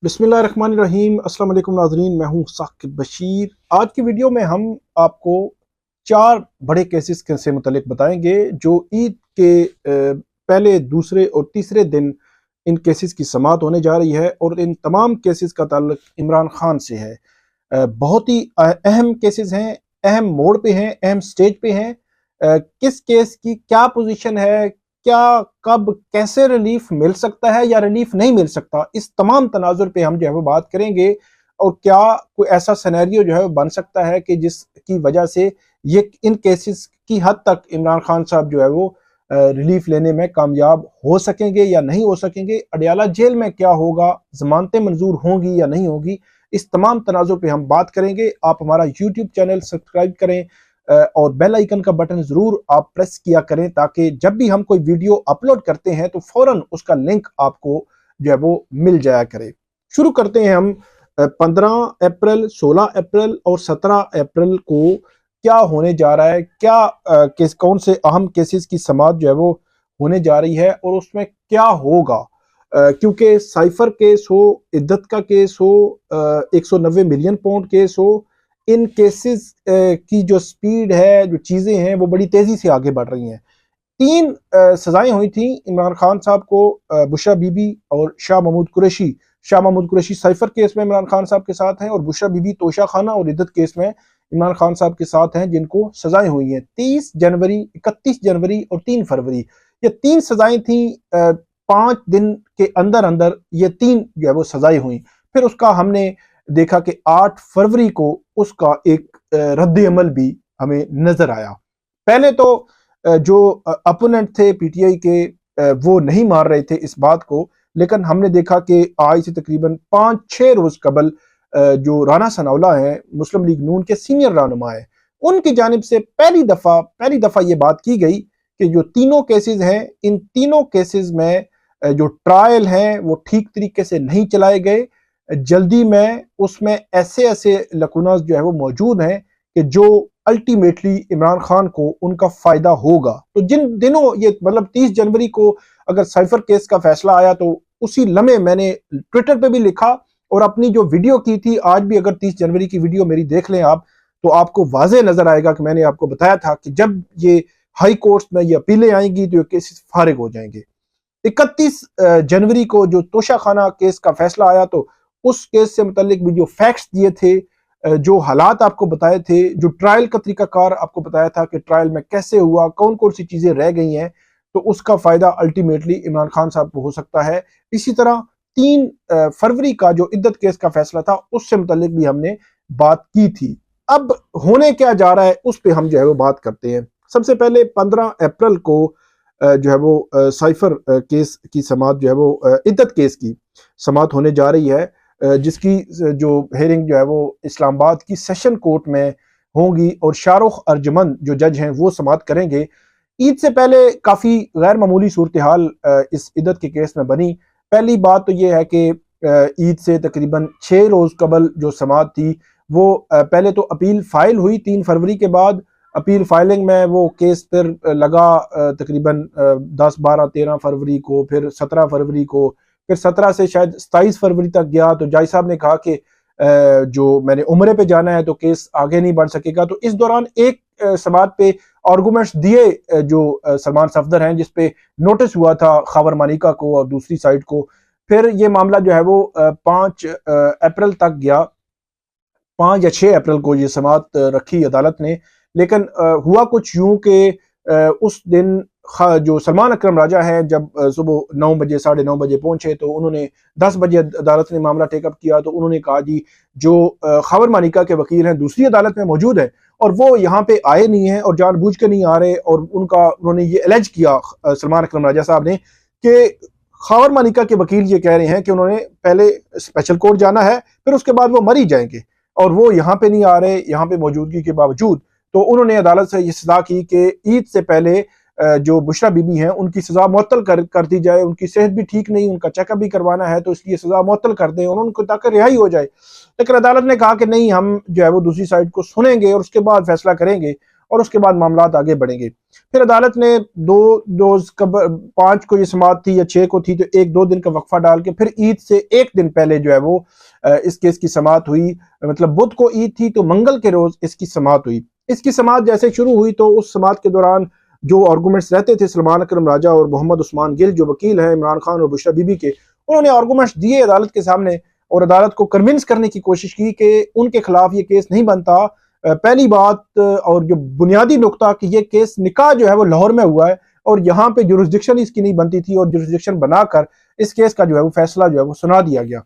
बिस्मिल्लाहिर्रहमानिर्रहीम। अस्सलाम वालेकुम नाज़रीन, मैं हूं साकिब बशीर। आज की वीडियो में हम आपको 4 बड़े केसेस से मुतल्लिक बताएंगे जो ईद के पहले, दूसरे और तीसरे दिन इन केसेस की समाअत होने जा रही है और इन तमाम केसेस का ताल्लुक इमरान खान से है। बहुत ही अहम केसेस हैं, अहम मोड़ पे हैं, अहम स्टेज पे हैं। किस केस की क्या पोजीशन है, क्या कब कैसे रिलीफ मिल सकता है या रिलीफ नहीं मिल सकता, इस तमाम तनाजुर पे हम जो है वो बात करेंगे। और क्या कोई ऐसा सिनेरियो जो है वो बन सकता है कि जिसकी वजह से ये इन केसेस की हद तक इमरान खान साहब जो है वो रिलीफ लेने में कामयाब हो सकेंगे या नहीं हो सकेंगे। अडयाला जेल में क्या होगा, जमानतें मंजूर होंगी या नहीं होगी, इस तमाम तनाजुर पे हम बात करेंगे। आप हमारा यूट्यूब चैनल सब्सक्राइब करें और बेल आइकन का बटन जरूर आप प्रेस किया करें ताकि जब भी हम कोई वीडियो अपलोड करते हैं तो फौरन उसका लिंक आपको जो है वो मिल जाया करे। शुरू करते हैं हम 15 अप्रैल, 16 अप्रैल और 17 अप्रैल को क्या होने जा रहा है, क्या कौन से अहम केसेस की समाअत जो है वो होने जा रही है और उसमें क्या होगा। क्योंकि साइफर केस हो, इद्दत का केस हो, 190 मिलियन पाउंड केस हो, इन केसेस की जो स्पीड है, जो चीज़ें हैं, वो बड़ी तेज़ी से आगे बढ़ रही हैं। 3 सजाएं हुई थी इमरान खान साहब को, बुशरा बीबी और शाह महमूद कुरैशी। शाह महमूद कुरैशी साइफर केस में इमरान खान साहब के साथ हैं और बुशरा बीबी तोशा खाना और इद्दत केस में इमरान खान साहब के साथ हैं, जिनको सजाएं हुई हैं 30 जनवरी, 31 जनवरी और 3 फरवरी। ये 3 सजाएं थी। 5 दिन के अंदर अंदर ये 3 जो है वो सजाएं हुई। फिर उसका हमने देखा कि 8 फरवरी को उसका एक रद्द अमल भी हमें नजर आया। पहले तो जो अपोनेंट थे पीटीआई के, वो नहीं मार रहे थे इस बात को, लेकिन हमने देखा कि आज से तकरीबन 5-6 रोज कबल जो राना सनाउल्लाह है, मुस्लिम लीग नून के सीनियर रहनुमा है, उनकी जानिब से पहली दफा ये बात की गई कि जो तीनों केसेस हैं, इन तीनों केसेस में जो ट्रायल है वो ठीक तरीके से नहीं चलाए गए। जल्दी में उसमें ऐसे ऐसे लकुनास जो है वो मौजूद हैं कि जो अल्टीमेटली इमरान खान को उनका फायदा होगा। तो जिन दिनों ये मतलब 30 जनवरी को अगर साइफर केस का फैसला आया तो उसी लम्हे मैंने ट्विटर पे भी लिखा और अपनी जो वीडियो की थी, आज भी अगर 30 जनवरी की वीडियो मेरी देख लें आप, तो आपको वाजे नजर आएगा कि मैंने आपको बताया था कि जब ये हाई कोर्ट में ये अपीलें आएंगी तो ये केसेस फारिग हो जाएंगे। 31 जनवरी को जो तोशा खाना केस का फैसला आया तो उस केस से मुतालिक भी जो फैक्ट्स दिए थे, जो हालात आपको बताए थे, जो ट्रायल का तरीकाकार आपको बताया था कि ट्रायल में कैसे हुआ, कौन कौन सी चीजें रह गई हैं, तो उसका फायदा अल्टीमेटली इमरान खान साहब को हो सकता है। इसी तरह 3 फरवरी का जो इद्दत केस का फैसला था उससे मुतालिक भी हमने बात की थी। अब होने क्या जा रहा है उस पर हम जो है वो बात करते हैं। सबसे पहले 15 अप्रैल को जो है वो साइफर केस की समाअत जो है वो इद्दत केस की समाअत होने जा रही है, जिसकी जो हेयरिंग जो है वो इस्लामाबाद की सेशन कोर्ट में होगी और शाहरुख अर्जमंद जो जज हैं वो समाअत करेंगे। ईद से पहले काफ़ी गैर मामूली सूरत हाल इस इद्दत के केस में बनी। पहली बात तो ये है कि ईद से तकरीबन 6 रोज़ कबल जो समाअत थी वो पहले तो अपील फाइल हुई 3 फरवरी के बाद। अपील फाइलिंग में वो केस फिर लगा तकरीबन 10, 12, 13 फरवरी को, फिर 17 फरवरी को, फिर 17 से शायद 27 फरवरी तक गया। तो जज साहब ने कहा कि जो मैंने उम्रे पे जाना है तो केस आगे नहीं बढ़ सकेगा। तो इस दौरान एक समाअत पे आर्गूमेंट्स दिए जो सलमान सफदर हैं, जिसपे नोटिस हुआ था खावर मानिका को और दूसरी साइड को। फिर ये मामला जो है वो 5 अप्रैल तक गया। 5 या 6 अप्रैल को ये समाअत रखी अदालत ने, लेकिन हुआ कुछ यूं कि उस दिन जो सलमान अकरम राजा है जब सुबह 9 बजे 9:30 बजे पहुंचे तो उन्होंने 10 बजे अदालत ने मामला टेकअप किया। तो उन्होंने कहा जी जो खावर मानिका के वकील हैं दूसरी अदालत में मौजूद है और वो यहाँ पे आए नहीं हैं और जानबूझ के नहीं आ रहे, और उन्होंने ये एलेज किया सलमान अकरम राजा साहब ने कि खावर मानिका के वकील ये कह रहे हैं कि उन्होंने पहले स्पेशल कोर्ट जाना है, फिर उसके बाद वो मर ही जाएंगे और वो यहाँ पे नहीं आ रहे, यहाँ पे मौजूदगी के बावजूद। तो उन्होंने अदालत से ये सजा की कि ईद से पहले जो बुशरा बीबी हैं उनकी सजा मुअत्तल कर दी जाए। उनकी सेहत भी ठीक नहीं, उनका चेकअप भी करवाना है, तो इसलिए सजा मुअत्तल कर दें और उनको ताकि रिहाई हो जाए। लेकिन अदालत ने कहा कि नहीं, हम जो है वो दूसरी साइड को सुनेंगे और उसके बाद फैसला करेंगे। और उसके बाद मामला आगे बढ़ेंगे। फिर अदालत ने 5 को ये समाअत थी या 6 को थी, तो 1-2 दिन का वक्फा डाल के फिर ईद से 1 दिन पहले जो है वो इस केस की समाअत हुई। मतलब बुध को ईद थी तो मंगल के रोज इसकी समाअत हुई। इसकी समाअत जैसे शुरू हुई तो उस समाअत के दौरान जो आर्गूमेंट्स रहते थे सलमान अकरम राजा और मोहम्मद उस्मान गिल जो वकील हैं इमरान खान और बुशरा बीबी के, उन्होंने आर्गूमेंट्स दिए अदालत के सामने और अदालत को कन्विंस करने की कोशिश की कि उनके खिलाफ ये केस नहीं बनता। पहली बात और जो बुनियादी नुकता कि ये केस निकाह जो है वो लाहौर में हुआ है और यहाँ पे जुरिस्डिक्शन इसकी नहीं बनती थी और जुरिस्डिक्शन बनाकर इस केस का जो है वो फैसला जो है वो सुना दिया गया।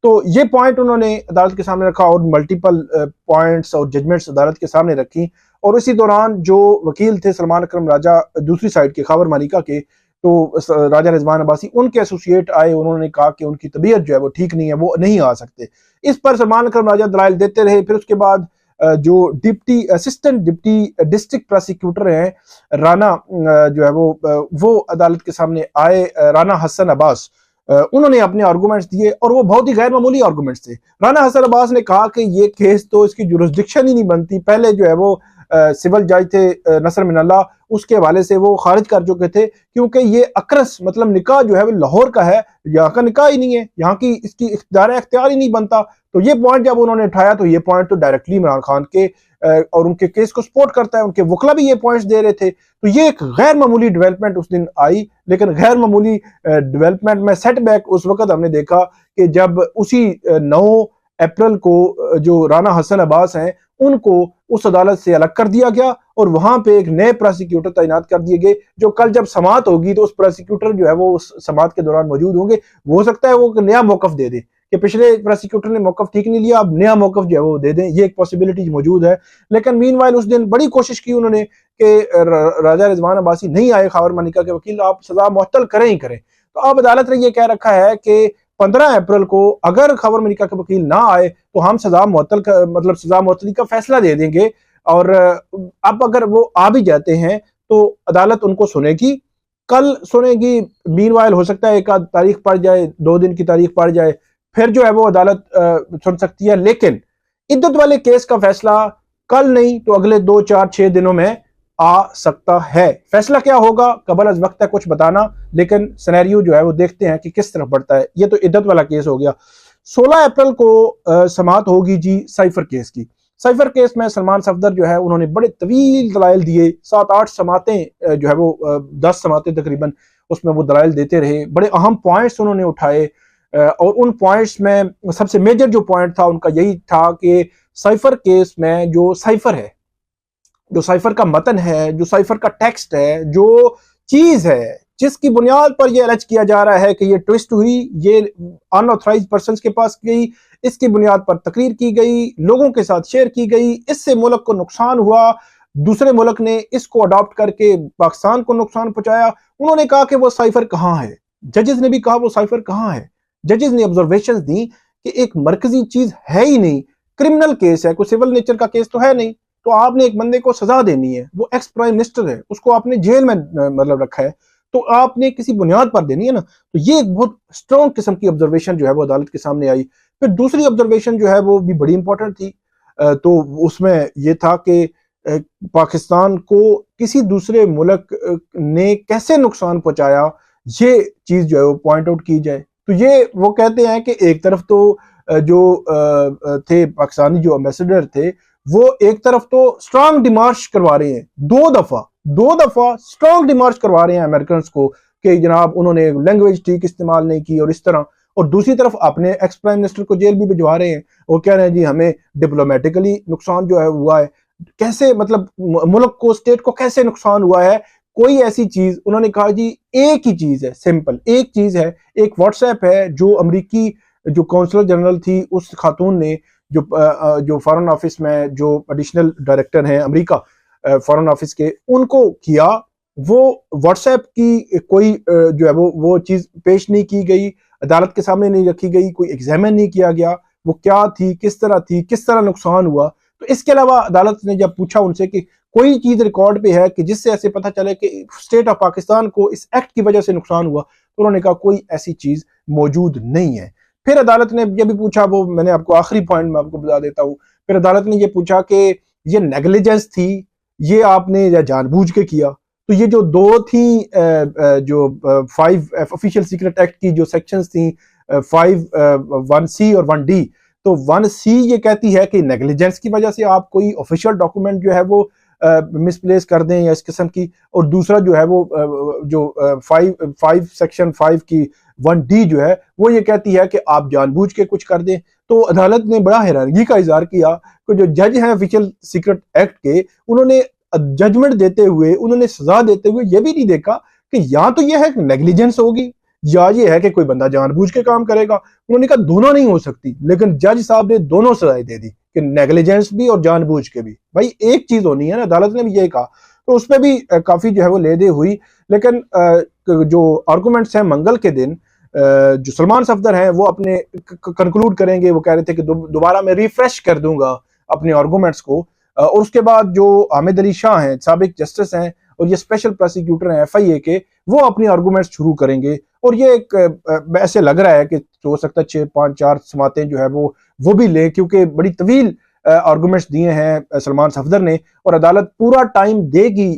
तो ये पॉइंट उन्होंने अदालत के सामने रखा और मल्टीपल पॉइंट्स और जजमेंट्स अदालत के सामने रखी। और इसी दौरान जो वकील थे सलमान अकरम राजा दूसरी साइड के खावर मालिका के, तो राजा रिजवान अब्बासी उनके एसोसिएट आए, उन्होंने कहा कि उनकी तबीयत जो है वो ठीक नहीं है, वो नहीं आ सकते। इस पर सलमान अकरम राजा दलाइल देते रहे। फिर उसके बाद जो असिस्टेंट डिप्टी डिस्ट्रिक्ट प्रोसिक्यूटर हैं राना जो है वो अदालत के सामने आए, राना हसन अब्बास, उन्होंने अपने आर्गूमेंट्स दिए और वो बहुत ही गैर मामूली आर्गूमेंट्स थे। राना हसन अब्बास ने कहा कि ये केस तो इसकी जुरिस्डिक्शन ही नहीं बनती। पहले जो है वो सिविल जज थे नसर मिनल्ला, उसके हवाले से वो खारिज कर चुके थे क्योंकि ये अक्रस मतलब निकाह जो है वो लाहौर का है, यहाँ का निकाह ही नहीं है, यहाँ की इसकी इख्तियार ही नहीं बनता। तो ये पॉइंट जब उन्होंने उठाया तो ये पॉइंट तो डायरेक्टली इमरान खान के और उनके केस को सपोर्ट करता है, उनके वकला भी ये पॉइंट्स दे रहे थे। तो ये एक गैर मामूली डेवलपमेंट उस दिन आई। लेकिन गैर मामूली डेवलपमेंट में सेटबैक उस वक्त हमने देखा कि जब उसी 9 अप्रैल को जो राना हसन अब्बास हैं उनको उस अदालत से अलग कर दिया गया और वहां पे एक नए प्रोसिक्यूटर तैनात कर दिए गए जो कल जब समाअत होगी तो उस प्रोसिक्यूटर जो है वो उस समाअत के दौरान मौजूद होंगे। हो सकता है वो नया मौकफ दे दे कि पिछले प्रोसिक्यूटर ने मौकफ ठीक नहीं लिया, अब नया मौकफ जो है वो दे दें, ये एक पॉसिबिलिटी मौजूद है। लेकिन मीनवाइल उस दिन बड़ी कोशिश की उन्होंने कि राजा रिजवान अब्बासी नहीं आए खावर मालिका के वकील, आप सजा मुअत्तल करें ही करें। तो अब अदालत ने यह कह रखा है कि 15 अप्रैल को अगर खावर मालिका के वकील ना आए तो हम सजा मुअत्तली का फैसला दे देंगे। और अब अगर वो आ भी जाते हैं तो अदालत उनको सुनेगी, कल सुनेगी। मीनवाइल हो सकता है एक आध तारीख पड़ जाए, 2 दिन की तारीख पड़ जाए, फिर जो है वो अदालत सुन सकती है। लेकिन इद्दत वाले केस का फैसला कल नहीं तो अगले 2, 4, 6 दिनों में आ सकता है। फैसला क्या होगा कबल अज वक्त है कुछ बताना, लेकिन सिनेरियो जो है वो देखते हैं कि किस तरफ बढ़ता है। ये तो इद्दत वाला केस हो गया। 16 अप्रैल को समाअत होगी जी साइफर केस की। साइफर केस में सलमान सफदर जो है उन्होंने बड़े तवील दलाइल दिए, 7-8 समातें जो है वो 10 समातें तकरीबन उसमें वो दलाइल देते रहे। बड़े अहम पॉइंट्स उन्होंने उठाए और उन पॉइंट्स में सबसे मेजर जो पॉइंट था उनका यही था कि साइफर केस में जो साइफर है, जो साइफर का मतन है, जो साइफर का टेक्स्ट है, जो चीज है जिसकी बुनियाद पर यह अलज किया जा रहा है कि ये ट्विस्ट हुई, ये अनऑथराइज्ड पर्संस के पास गई, इसकी बुनियाद पर तकरीर की गई, लोगों के साथ शेयर की गई, इससे मुल्क को नुकसान हुआ, दूसरे मुल्क ने इसको अडॉप्ट करके पाकिस्तान को नुकसान पहुंचाया। उन्होंने कहा कि वो साइफर कहाँ है। जजेस ने भी कहा वो साइफर कहाँ है। जजेस ने ऑब्जर्वेशंस दी कि एक मरकजी चीज है ही नहीं, क्रिमिनल केस है, कोई सिविल नेचर का केस तो है नहीं। तो आपने एक बंदे को सजा देनी है, वो एक्स प्राइम मिनिस्टर है, उसको आपने जेल में मतलब रखा है, तो आपने किसी बुनियाद पर देनी है ना। तो ये एक बहुत स्ट्रॉन्ग किस्म की ऑब्जर्वेशन जो है वो अदालत के सामने आई। फिर दूसरी ऑब्जर्वेशन जो है वो भी बड़ी इंपॉर्टेंट थी। तो उसमें यह था कि पाकिस्तान को किसी दूसरे मुल्क ने कैसे नुकसान पहुंचाया, ये चीज जो है वो पॉइंट आउट की जाए। तो ये वो कहते हैं कि एक तरफ तो जो थे पाकिस्तानी जो एम्बेसडर थे वो एक तरफ तो स्ट्रांग डिमार्च करवा रहे हैं, 2 दफा स्ट्रांग डिमार्च करवा रहे हैं अमेरिकन को कि जनाब उन्होंने लैंग्वेज ठीक इस्तेमाल नहीं की और इस तरह, और दूसरी तरफ अपने एक्स प्राइम मिनिस्टर को जेल भी भिजवा रहे हैं और कह रहे हैं जी हमें डिप्लोमेटिकली नुकसान जो है हुआ है। कैसे मतलब मुल्क को, स्टेट को कैसे नुकसान हुआ है, कोई ऐसी चीज उन्होंने कहा जी एक ही चीज है, सिंपल एक चीज है, एक व्हाट्सएप है जो अमेरिकी जो काउंसलर जनरल थी उस खातून ने जो फॉरेन ऑफिस में जो एडिशनल डायरेक्टर हैं अमेरिका फॉरेन ऑफिस के, उनको किया। वो व्हाट्सएप की कोई जो है वो चीज पेश नहीं की गई, अदालत के सामने नहीं रखी गई, कोई एग्जामिन नहीं किया गया वो क्या थी, किस तरह नुकसान हुआ। तो इसके अलावा अदालत ने जब पूछा उनसे कि कोई चीज रिकॉर्ड पे है कि जिससे ऐसे पता चले कि स्टेट ऑफ पाकिस्तान को इस एक्ट की वजह से नुकसान हुआ, तो उन्होंने कहा कोई ऐसी चीज मौजूद नहीं है। फिर अदालत ने ये भी पूछा, वो मैंने आपको आखिरी पॉइंट में आपको बता देता हूं, फिर अदालत ने ये पूछा कि ये नेग्लिजेंस थी ये आपने या जानबूझ के किया। तो ये जो दो थी जो 5 ऑफिशियल सीक्रेट एक्ट की जो सेक्शंस थी 1C और 1D, तो 1C ये कहती है कि नेग्लिजेंस की वजह से आप कोई ऑफिशियल डॉक्यूमेंट जो है वो मिसप्लेस कर दें या इस किस्म की, और दूसरा जो है वो जो 5 सेक्शन 5 की 1D जो है वो ये कहती है कि आप जानबूझ के कुछ कर दें। तो अदालत ने बड़ा हैरानगी का इजहार किया कि जो जज हैं ऑफिशियल सीक्रेट एक्ट के, उन्होंने जजमेंट देते हुए, उन्होंने सजा देते हुए ये भी नहीं देखा कि या तो ये है नेग्लिजेंस होगी या ये है कि कोई बंदा जानबूझ के काम करेगा। उन्होंने कहा दोनों नहीं हो सकती, लेकिन जज साहब ने दोनों सजाएं दे दी कि नेग्लिजेंस भी और जानबूझ के भी। भाई एक चीज होनी है ना, अदालत ने भी यही कहा। तो उसमें भी काफी जो है वो ले दे हुई। लेकिन जो आर्गूमेंट्स हैं मंगल के दिन, जो सलमान सफदर हैं वो अपने कंक्लूड करेंगे। वो कह रहे थे कि दोबारा मैं रिफ्रेश कर दूंगा अपने आर्गूमेंट्स को, और उसके बाद जो हामिद अली शाह हैं, साबिक जस्टिस हैं और ये स्पेशल प्रोसिक्यूटर हैं FIA के, वो अपनी आर्गूमेंट्स शुरू करेंगे। और ये एक ऐसे लग रहा है कि हो सकता है 6-5-4 समातें जो है वो भी लें, क्योंकि बड़ी तवील आर्गूमेंट्स दिए हैं सलमान सफदर ने, और अदालत पूरा टाइम देगी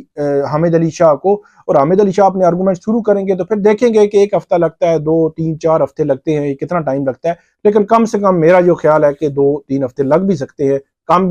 हामिद अली शाह को, और हामिद अली शाह अपने आर्गूमेंट शुरू करेंगे। तो फिर देखेंगे कि 1 हफ्ता लगता है, 2-3-4 हफ्ते लगते हैं, कितना टाइम लगता है। लेकिन कम से कम मेरा जो ख्याल है कि 2-3 हफ्ते लग भी सकते हैं। कम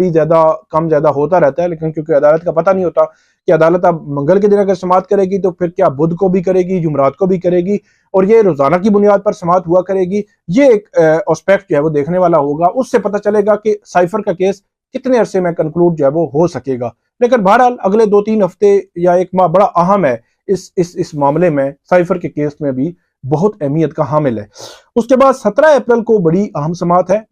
ज्यादा होता रहता है, लेकिन क्योंकि अदालत का पता नहीं होता कि अदालत अब मंगल के दिन अगर समाअत करेगी तो फिर क्या बुध को भी करेगी, जुमरात को भी करेगी, और ये रोजाना की बुनियाद पर समाअत हुआ करेगी। ये एक एस्पेक्ट जो है वो देखने वाला होगा। उससे पता चलेगा कि साइफर का केस कितने अरसे में कंक्लूड जो है वो हो सकेगा। लेकिन बहरहाल अगले 2-3 हफ्ते या 1 माह बड़ा अहम है इस मामले में। साइफर के केस में भी बहुत अहमियत का हामिल है। उसके बाद 17 अप्रैल को बड़ी अहम समाअत है।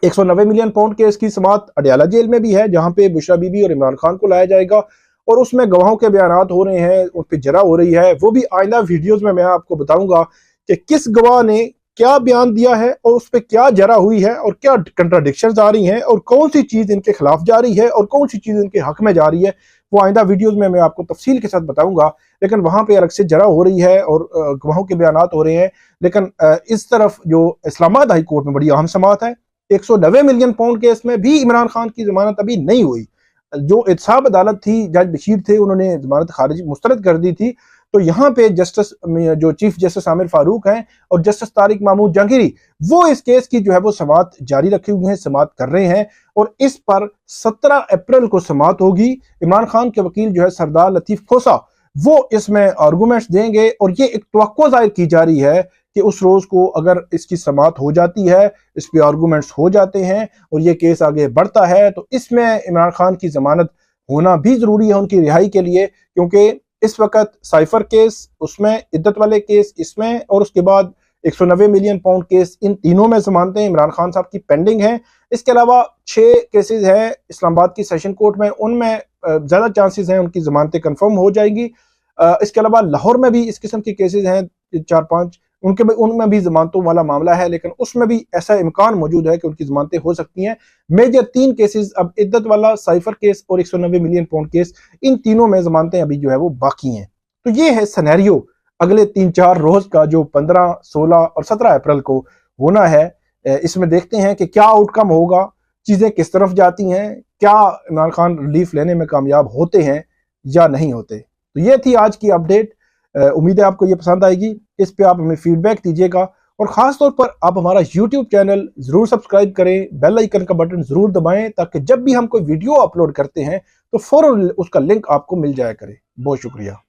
190 मिलियन पाउंड केस की समाअत अडयाला जेल में भी है, जहां पे बुशरा बीबी और इमरान खान को लाया जाएगा, और उसमें गवाहों के बयानात हो रहे हैं, उन पर जरा हो रही है। वो भी आइंदा वीडियोस में मैं आपको बताऊंगा कि किस गवाह ने क्या बयान दिया है और उस पर क्या जरा हुई है और क्या कंट्राडिक्शंस आ रही हैं और कौन सी चीज इनके खिलाफ जा रही है और कौन सी चीज इनके हक में जा रही है। वो आइंदा वीडियोस में मैं आपको तफसील के साथ बताऊंगा। लेकिन वहां पे अलग से जरा हो रही है और गवाहों के बयानात हो रहे हैं। लेकिन इस तरफ जो इस्लामाबाद हाई कोर्ट में बड़ी अहम समाअत है, 190 मिलियन पाउंड केस में भी इमरान खान की जमानत अभी नहीं हुई। जो एहतसाब अदालत थी, जज बशीर थे, उन्होंने जमानत खारिज मुस्तरद कर दी थी। तो यहाँ पे जस्टिस जो चीफ जस्टिस आमिर फारूक हैं और जस्टिस तारिक महमूद जहांगीरी, वो इस केस की जो है वो समाअत जारी रखे हुए हैं, समाअत कर रहे हैं, और इस पर 17 अप्रैल को समाअत होगी। इमरान खान के वकील जो है सरदार लतीफ खोसा, वो इसमें आर्गूमेंट्स देंगे, और ये एक तवक्को जाहिर की जा रही है कि उस रोज को अगर इसकी समाअत हो जाती है, इस पे आर्गूमेंट्स हो जाते हैं और ये केस आगे बढ़ता है, तो इसमें इमरान खान की जमानत होना भी जरूरी है उनकी रिहाई के लिए। क्योंकि इस वक्त साइफर केस, उसमें इद्दत वाले केस इसमें, और उसके बाद 190 मिलियन पाउंड केस, इन तीनों में जमानतें इमरान खान साहब की पेंडिंग हैं। इसके अलावा 6 केसेस हैं इस्लामाबाद की सेशन कोर्ट में, उनमें ज्यादा चांसेस हैं उनकी जमानतें कंफर्म हो जाएंगी। इसके अलावा लाहौर में भी इस किस्म के केसेस हैं 4-5, उनमें भी जमानतों वाला मामला है, लेकिन उसमें भी ऐसा इम्कान मौजूद है कि उनकी जमानतें हो सकती हैं। मेजर 3 केसेस अब इद्दत वाला, साइफर केस और 190 मिलियन पाउंड केस, इन तीनों में जमानतें अभी जो है वो बाकी हैं। तो ये है सिनेरियो अगले 3-4 रोज का, जो 15, 16 और 17 अप्रैल को होना है। इसमें देखते हैं कि क्या आउटकम होगा, चीजें किस तरफ जाती हैं, क्या इमरान खान रिलीफ लेने में कामयाब होते हैं या नहीं होते। तो ये थी आज की अपडेट। उम्मीद है आपको ये पसंद आएगी। इस पे आप हमें फीडबैक दीजिएगा, और खास तौर पर आप हमारा YouTube चैनल जरूर सब्सक्राइब करें, बेल आइकन का बटन जरूर दबाएं, ताकि जब भी हम कोई वीडियो अपलोड करते हैं तो फौरन उसका लिंक आपको मिल जाया करे। बहुत शुक्रिया।